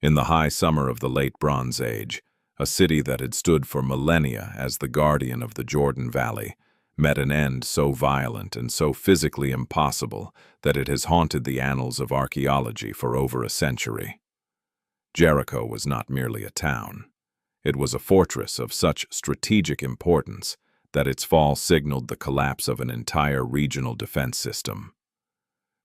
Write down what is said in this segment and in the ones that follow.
In the high summer of the late Bronze Age, a city that had stood for millennia as the guardian of the Jordan Valley met an end so violent and so physically impossible that it has haunted the annals of archaeology for over a century. Jericho was not merely a town. It was a fortress of such strategic importance that its fall signaled the collapse of an entire regional defense system.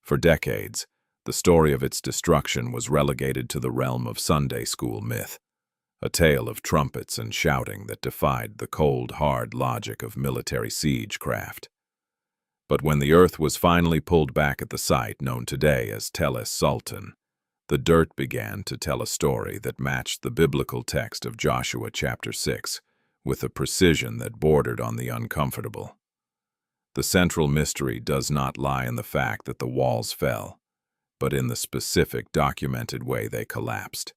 For decades, the story of its destruction was relegated to the realm of Sunday school myth, a tale of trumpets and shouting that defied the cold, hard logic of military siegecraft. But when the earth was finally pulled back at the site known today as es-Sultan, the dirt began to tell a story that matched the biblical text of Joshua chapter 6 with a precision that bordered on the uncomfortable. The central mystery does not lie in the fact that the walls fell, but in the specific documented way they collapsed.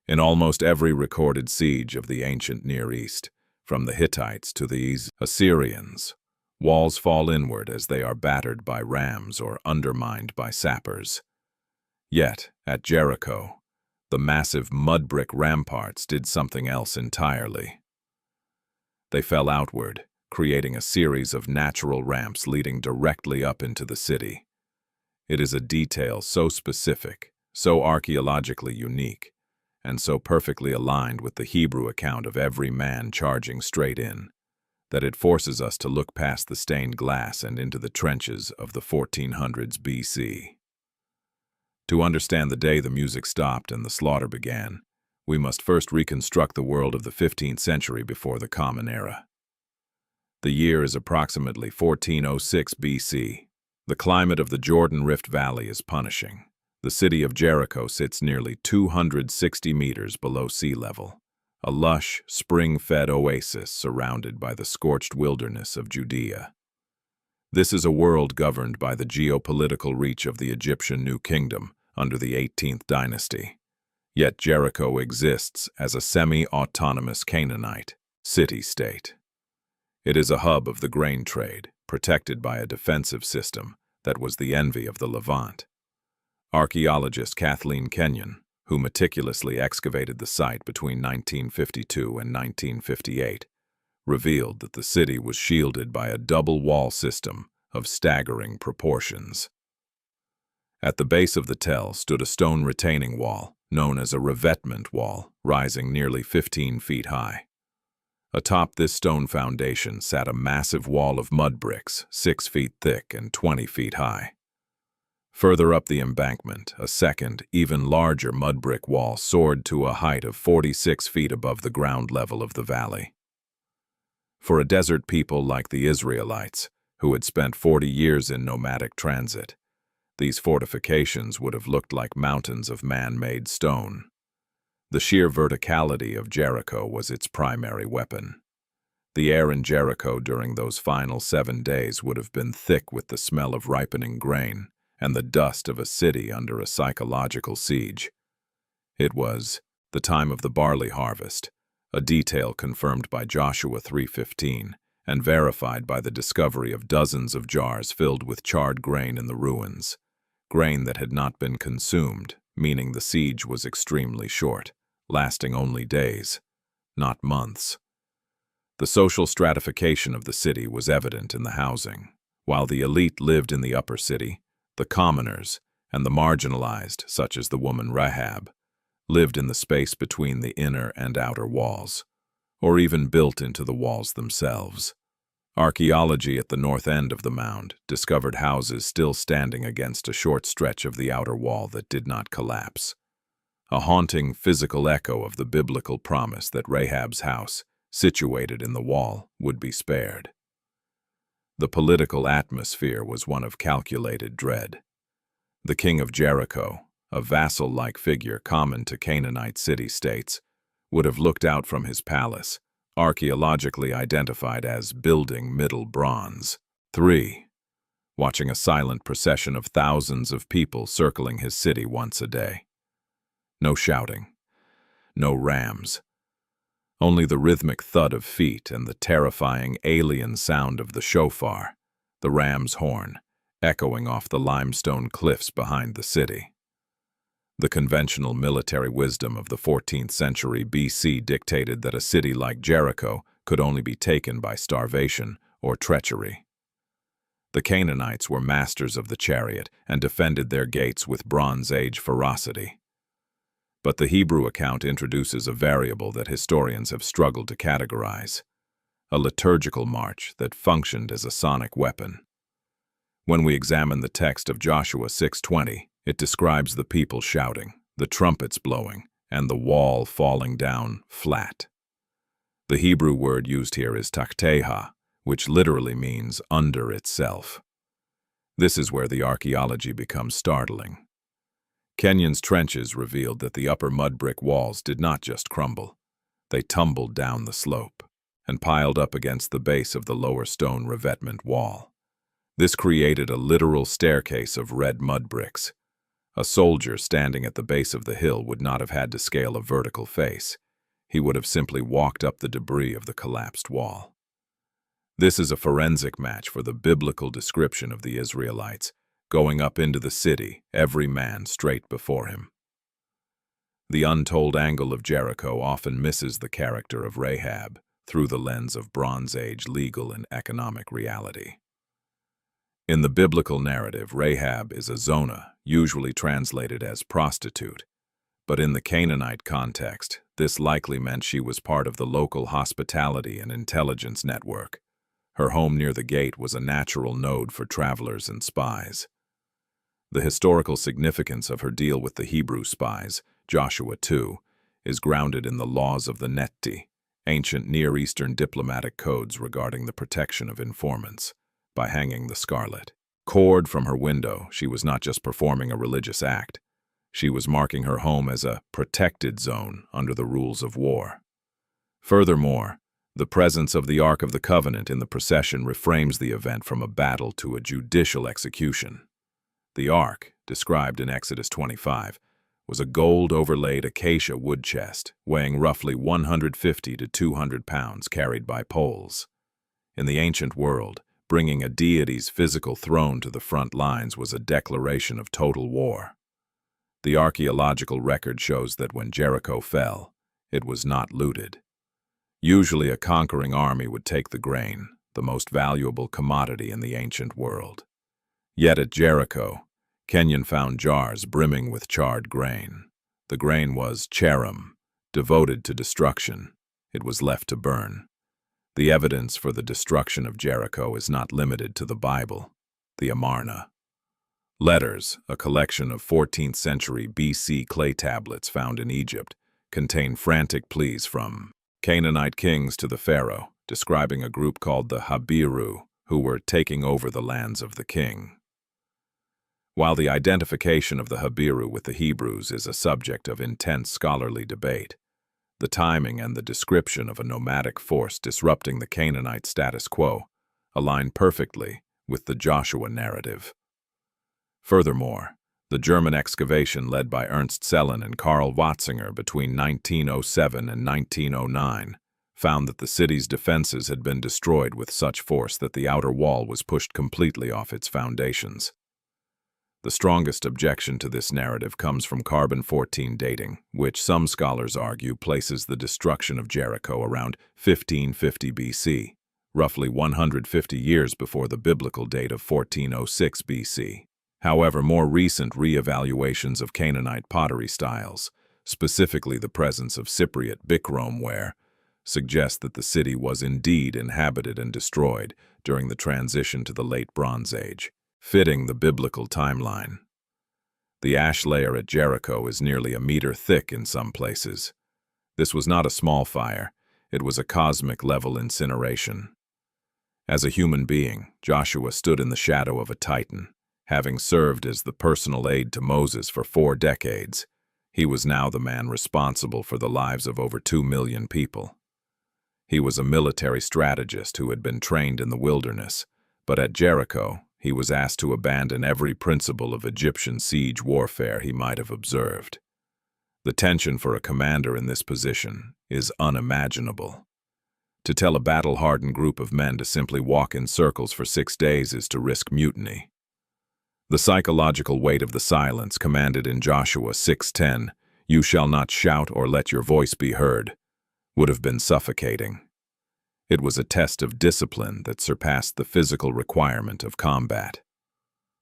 In almost every recorded siege of the ancient Near East, from the Hittites to the Assyrians, walls fall inward as they are battered by rams or undermined by sappers. Yet, at Jericho, the massive mudbrick ramparts did something else entirely. They fell outward, creating a series of natural ramps leading directly up into the city. It is a detail so specific, so archaeologically unique, and so perfectly aligned with the Hebrew account of every man charging straight in, that it forces us to look past the stained glass and into the trenches of the 1400s BC. To understand the day the music stopped and the slaughter began, we must first reconstruct the world of the 15th century before the Common Era. The year is approximately 1406 BC. The climate of the Jordan Rift Valley is punishing. The city of Jericho sits nearly 260 meters below sea level, a lush, spring-fed oasis surrounded by the scorched wilderness of Judea. This is a world governed by the geopolitical reach of the Egyptian New Kingdom under the 18th dynasty. Yet Jericho exists as a semi-autonomous Canaanite city-state. It is a hub of the grain trade, protected by a defensive system that was the envy of the Levant. Archaeologist Kenyon, who meticulously excavated the site between 1952 and 1958, revealed that the city was shielded by a double-wall system of staggering proportions. At the base of the tell stood a stone retaining wall, known as a revetment wall, rising nearly 15 feet high. Atop this stone foundation sat a massive wall of mud bricks, 6 feet thick and 20 feet high. Further up the embankment, a second, even larger mud brick wall soared to a height of 46 feet above the ground level of the valley. For a desert people like the Israelites, who had spent 40 years in nomadic transit, these fortifications would have looked like mountains of man-made stone. The sheer verticality of Jericho was its primary weapon. The air in Jericho during those final 7 days would have been thick with the smell of ripening grain and the dust of a city under a psychological siege. It was the time of the barley harvest, a detail confirmed by Joshua 3:15 and verified by the discovery of dozens of jars filled with charred grain in the ruins, grain that had not been consumed, meaning the siege was extremely short, lasting only days, not months. The social stratification of the city was evident in the housing. While the elite lived in the upper city, the commoners and the marginalized, such as the woman Rahab, lived in the space between the inner and outer walls, or even built into the walls themselves. Archaeology at the north end of the mound discovered houses still standing against a short stretch of the outer wall that did not collapse, a haunting physical echo of the biblical promise that Rahab's house, situated in the wall, would be spared. The political atmosphere was one of calculated dread. The king of Jericho, a vassal-like figure common to Canaanite city-states, would have looked out from his palace, archaeologically identified as Building Middle Bronze 3, watching a silent procession of thousands of people circling his city once a day. No shouting, no rams, only the rhythmic thud of feet and the terrifying alien sound of the shofar, the ram's horn, echoing off the limestone cliffs behind the city. The conventional military wisdom of the 14th century BC dictated that a city like Jericho could only be taken by starvation or treachery. The Canaanites were masters of the chariot and defended their gates with Bronze Age ferocity. But the Hebrew account introduces a variable that historians have struggled to categorize: a liturgical march that functioned as a sonic weapon. When we examine the text of Joshua 6:20, it describes the people shouting, the trumpets blowing, and the wall falling down flat. The Hebrew word used here is takteha, which literally means under itself. This is where the archaeology becomes startling. Kenyon's trenches revealed that the upper mudbrick walls did not just crumble. They tumbled down the slope and piled up against the base of the lower stone revetment wall. This created a literal staircase of red mud bricks. A soldier standing at the base of the hill would not have had to scale a vertical face. He would have simply walked up the debris of the collapsed wall. This is a forensic match for the biblical description of the Israelites, going up into the city, every man straight before him. The untold angle of Jericho often misses the character of Rahab through the lens of Bronze Age legal and economic reality. In the biblical narrative, Rahab is a zona, usually translated as prostitute, but in the Canaanite context, this likely meant she was part of the local hospitality and intelligence network. Her home near the gate was a natural node for travelers and spies. The historical significance of her deal with the Hebrew spies, Joshua 2, is grounded in the laws of the Netti, ancient Near Eastern diplomatic codes regarding the protection of informants. By hanging the scarlet cord from her window, she was not just performing a religious act. She was marking her home as a protected zone under the rules of war. Furthermore, the presence of the Ark of the Covenant in the procession reframes the event from a battle to a judicial execution. The Ark, described in Exodus 25, was a gold-overlaid acacia wood chest, weighing roughly 150 to 200 pounds, carried by poles. In the ancient world, bringing a deity's physical throne to the front lines was a declaration of total war. The archaeological record shows that when Jericho fell, it was not looted. Usually a conquering army would take the grain, the most valuable commodity in the ancient world. Yet at Jericho, Kenyon found jars brimming with charred grain. The grain was cherum, devoted to destruction. It was left to burn. The evidence for the destruction of Jericho is not limited to the Bible. The Amarna Letters, a collection of 14th century BC clay tablets found in Egypt, contain frantic pleas from Canaanite kings to the pharaoh, describing a group called the Habiru, who were taking over the lands of the king. While the identification of the Habiru with the Hebrews is a subject of intense scholarly debate, the timing and the description of a nomadic force disrupting the Canaanite status quo align perfectly with the Joshua narrative. Furthermore, the German excavation led by Ernst Sellen and Karl Watzinger between 1907 and 1909 found that the city's defenses had been destroyed with such force that the outer wall was pushed completely off its foundations. The strongest objection to this narrative comes from carbon-14 dating, which some scholars argue places the destruction of Jericho around 1550 BC, roughly 150 years before the biblical date of 1406 BC. However, more recent re-evaluations of Canaanite pottery styles, specifically the presence of Cypriot Bichrome ware, suggest that the city was indeed inhabited and destroyed during the transition to the Late Bronze Age, fitting the biblical timeline. The ash layer at Jericho is nearly a meter thick in some places. This was not a small fire, it was a cosmic-level incineration. As a human being, Joshua stood in the shadow of a titan. Having served as the personal aide to Moses for 4 decades, he was now the man responsible for the lives of over 2 million people. He was a military strategist who had been trained in the wilderness, but at Jericho, he was asked to abandon every principle of Egyptian siege warfare he might have observed. The tension for a commander in this position is unimaginable. To tell a battle-hardened group of men to simply walk in circles for 6 days is to risk mutiny. The psychological weight of the silence commanded in Joshua 6:10, "You shall not shout or let your voice be heard," would have been suffocating. It was a test of discipline that surpassed the physical requirement of combat.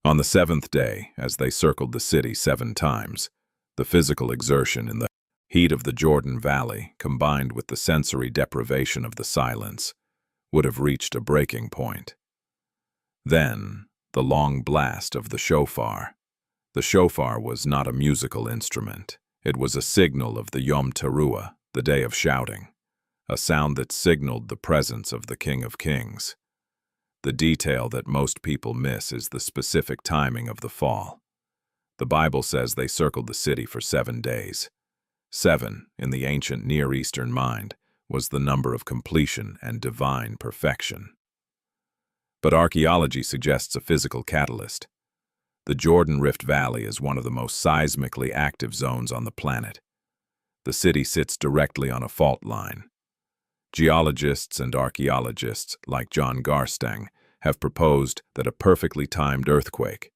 On the seventh day, as they circled the city 7 times, the physical exertion in the heat of the Jordan Valley, combined with the sensory deprivation of the silence, would have reached a breaking point. Then, the long blast of the shofar. The shofar was not a musical instrument. It was a signal of the Yom Teruah, the day of shouting, a sound that signaled the presence of the King of Kings. The detail that most people miss is the specific timing of the fall. The Bible says they circled the city for 7 days. 7, in the ancient Near Eastern mind, was the number of completion and divine perfection. But archaeology suggests a physical catalyst. The Jordan Rift Valley is one of the most seismically active zones on the planet. The city sits directly on a fault line. Geologists and archaeologists, like John Garstang, have proposed that a perfectly timed earthquake,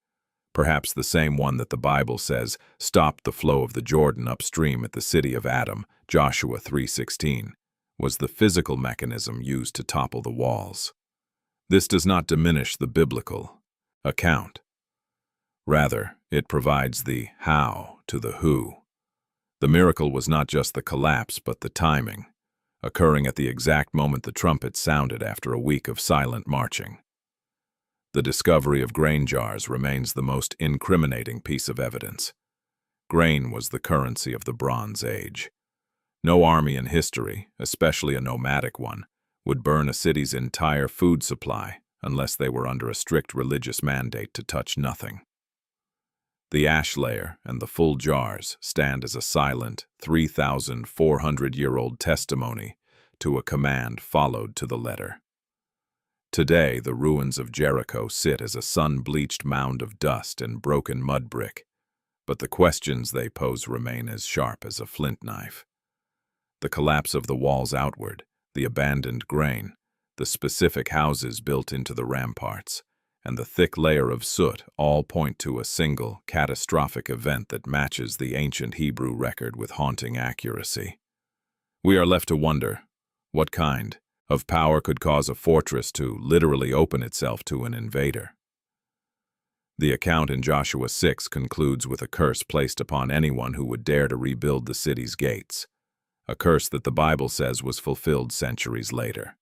perhaps the same one that the Bible says stopped the flow of the Jordan upstream at the city of Adam, Joshua 3:16, was the physical mechanism used to topple the walls. This does not diminish the biblical account. Rather, it provides the how to the who. The miracle was not just the collapse, but the timing, occurring at the exact moment the trumpet sounded after a week of silent marching. The discovery of grain jars remains the most incriminating piece of evidence. Grain was the currency of the Bronze Age. No army in history, especially a nomadic one, would burn a city's entire food supply unless they were under a strict religious mandate to touch nothing. The ash layer and the full jars stand as a silent 3,400-year-old testimony to a command followed to the letter. Today, the ruins of Jericho sit as a sun-bleached mound of dust and broken mudbrick, but the questions they pose remain as sharp as a flint knife. The collapse of the walls outward, the abandoned grain, the specific houses built into the ramparts, and the thick layer of soot all point to a single, catastrophic event that matches the ancient Hebrew record with haunting accuracy. We are left to wonder, what kind of power could cause a fortress to literally open itself to an invader? The account in Joshua 6 concludes with a curse placed upon anyone who would dare to rebuild the city's gates, a curse that the Bible says was fulfilled centuries later.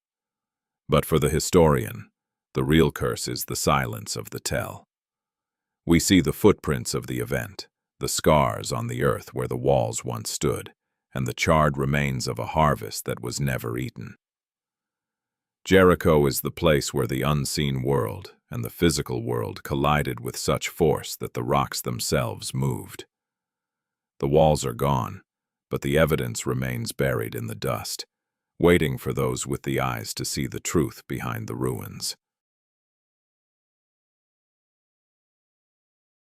But for the historian, the real curse is the silence of the tell. We see the footprints of the event, the scars on the earth where the walls once stood, and the charred remains of a harvest that was never eaten. Jericho is the place where the unseen world and the physical world collided with such force that the rocks themselves moved. The walls are gone, but the evidence remains buried in the dust, waiting for those with the eyes to see the truth behind the ruins.